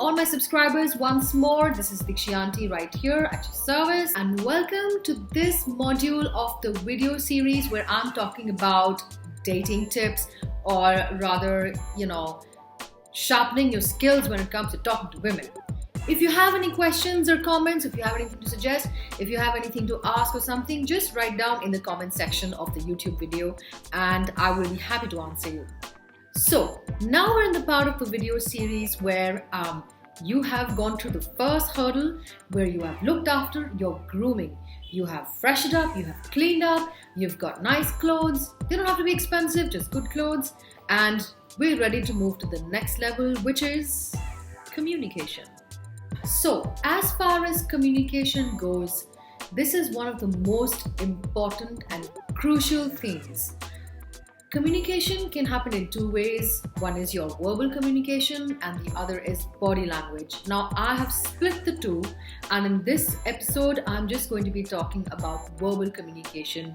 all my subscribers once more. This is Dikshiyanti right here at your service, and welcome to this module of the video series where I'm talking about dating tips, or rather, sharpening your skills when it comes to talking to women. If you have any questions or comments, if you have anything to suggest, if you have anything to ask or something, just write down in the comment section of the YouTube video and I will be happy to answer you. So now we're in the part of the video series where you have gone through the first hurdle, where you have looked after your grooming. You have freshened up, you have cleaned up, you've got nice clothes. They don't have to be expensive, just good clothes. And we're ready to move to the next level, which is communication. So as far as communication goes, this is one of the most important and crucial things. Communication can happen in two ways. One is your verbal communication and the other is body language. Now I have split the two, and in this episode I'm just going to be talking about verbal communication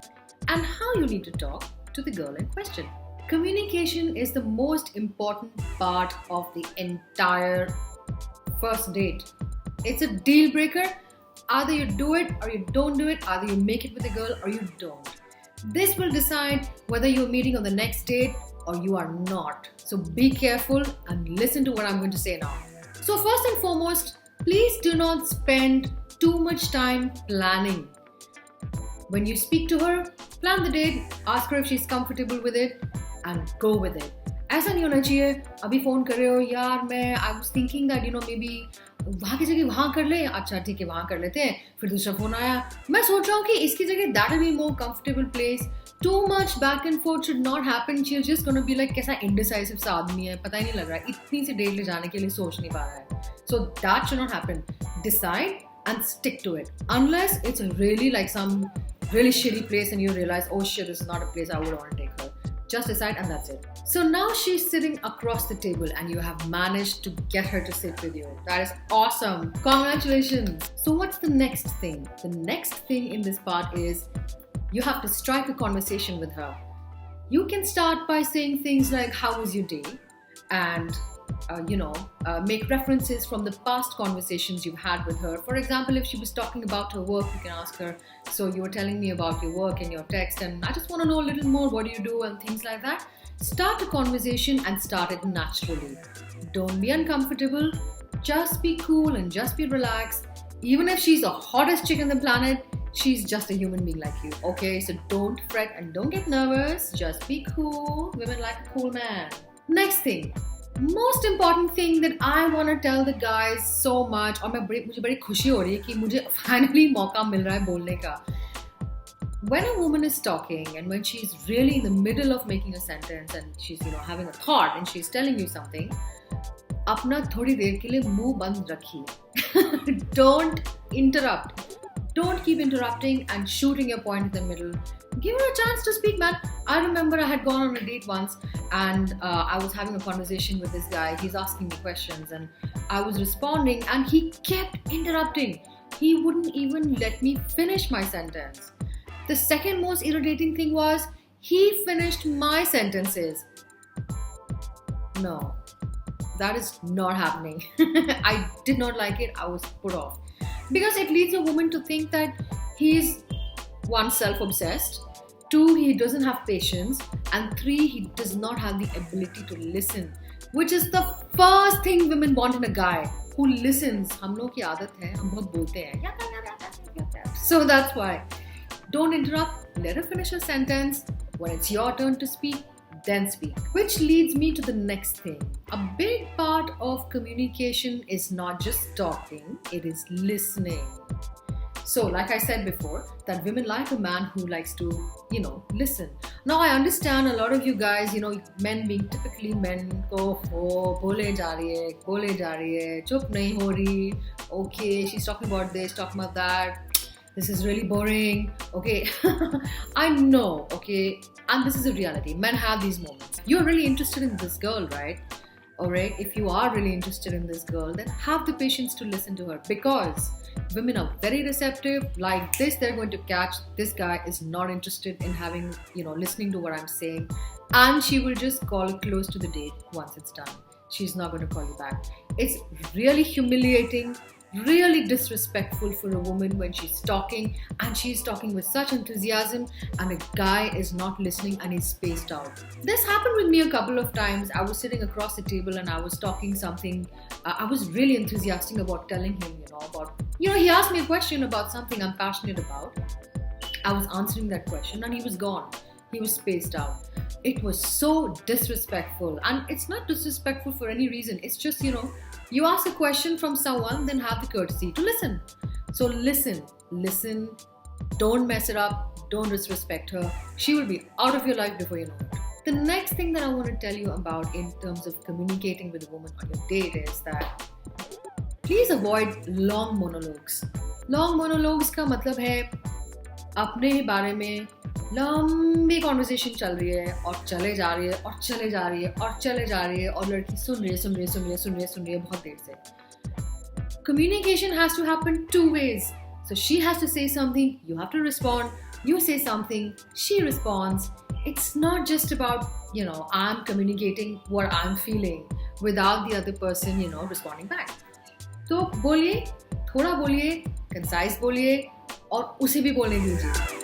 and how you need to talk to the girl in question. Communication is the most important part of the entire first date. It's a deal breaker. Either you do it or you don't do it. Either you make it with a girl or you don't. This will decide whether you're meeting on the next date or you are not. So be careful and listen to what I'm going to say now. So first and foremost, please do not spend too much time planning. When you speak to her, plan the date, ask her if she's comfortable with it and go with it. ऐसा नहीं होना चाहिए अभी phone कर रहे हो यार मैं I was thinking that maybe वहाँ की जगह वहाँ कर ले, अच्छा ठीक है वहाँ कर लेते हैं, फिर दूसरा फ़ोन आया, मैं सोच रहा हूँ कि इसकी जगह that will be more comfortable place. Too much back and forth should not happen. She's just gonna be like कैसा indecisive सा आदमी है, पता ही नहीं लग रहा है, इतनी सी डेट ले जाने के लिए सोच नहीं पा रहा है. So that should not happen. Decide and stick to it. Unless it's really like some really shitty place and you realize, oh shit, this is not a place I would want to take her. Just decide and that's it. So now she's sitting across the table and you have managed to get her to sit with you. That is awesome. Congratulations. So what's the next thing? The next thing in this part is you have to strike a conversation with her. You can start by saying things like, how was your day? And make references from the past conversations you've had with her. For example, if she was talking about her work, you can ask her, so you were telling me about your work in your text and I just want to know a little more, what do you do and things like that. Start a conversation and start it naturally. Don't be uncomfortable, just be cool and just be relaxed. Even if she's the hottest chick on the planet, she's just a human being like you, okay? So don't fret and don't get nervous, just be cool. Women like a cool man. Next thing, most important thing that I want to tell the guys so much, और मुझे बड़ी खुशी हो रही है कि मुझे finally मौका मिल रहा है बोलने का. When a woman is talking and when she's really in the middle of making a sentence and she's having a thought and she's telling you something, अपना थोड़ी देर के लिए मुंह बंद रखिए. Don't interrupt. Don't keep interrupting and shooting your point in the middle. Give her a chance to speak, man. I remember I had gone on a date once and I was having a conversation with this guy. He's asking me questions and I was responding and he kept interrupting. He wouldn't even let me finish my sentence. The second most irritating thing was he finished my sentences. No, that is not happening. I did not like it. I was put off. Because it leads a woman to think that he's one, self-obsessed, two, he doesn't have patience, and three, he does not have the ability to listen, which is the first thing women want in a guy who listens. हम लोग की आदत है, हम बहुत बोलते हैं. So that's why. Don't interrupt, let her finish her sentence. When it's your turn to speak, then speak. Which leads me to the next thing. A big part of communication is not just talking, it is listening. So like I said before, that women like a man who likes to, listen. Now I understand a lot of you guys, men being typically men, bole ja rahi hai, chup nahi ho rahi, okay, she's talking about this, talking about that. This is really boring, okay? I know, okay? And this is a reality. Men have these moments. You're really interested in this girl, right? Alright, if you are really interested in this girl, then have the patience to listen to her, because women are very receptive. Like this, they're going to catch this guy is not interested in listening to what I'm saying, and she will just call it close to the date once it's done. she's not going to call you back. It's really humiliating, really disrespectful for a woman when she's talking and she's talking with such enthusiasm and a guy is not listening and he's spaced out. This happened with me a couple of times. I was sitting across the table and I was talking something. I was really enthusiastic about telling him, he asked me a question about something I'm passionate about. I was answering that question and he was gone. He was spaced out. It was so disrespectful, and it's not disrespectful for any reason. It's just, you ask a question from someone, then have the courtesy to listen. So listen, don't mess it up, don't disrespect her. She will be out of your life before you know it. The next thing that I want to tell you about in terms of communicating with a woman on your date is that please avoid long monologues. Long monologues का मतलब है अपने ही बारे में लंबी conversation चल रही है और चले जा रही है और चले जा रही है और चले जा रही है और लड़की सुन रही है बहुत देर से. Communication has to happen two ways. So she has to say something, you have to respond. You say something, she responds. It's not just about, I'm communicating what I'm feeling without the other person, responding back. तो बोलिए, थोड़ा बोलिए, concise बोलिए और उसे भी बोलने दीजिए.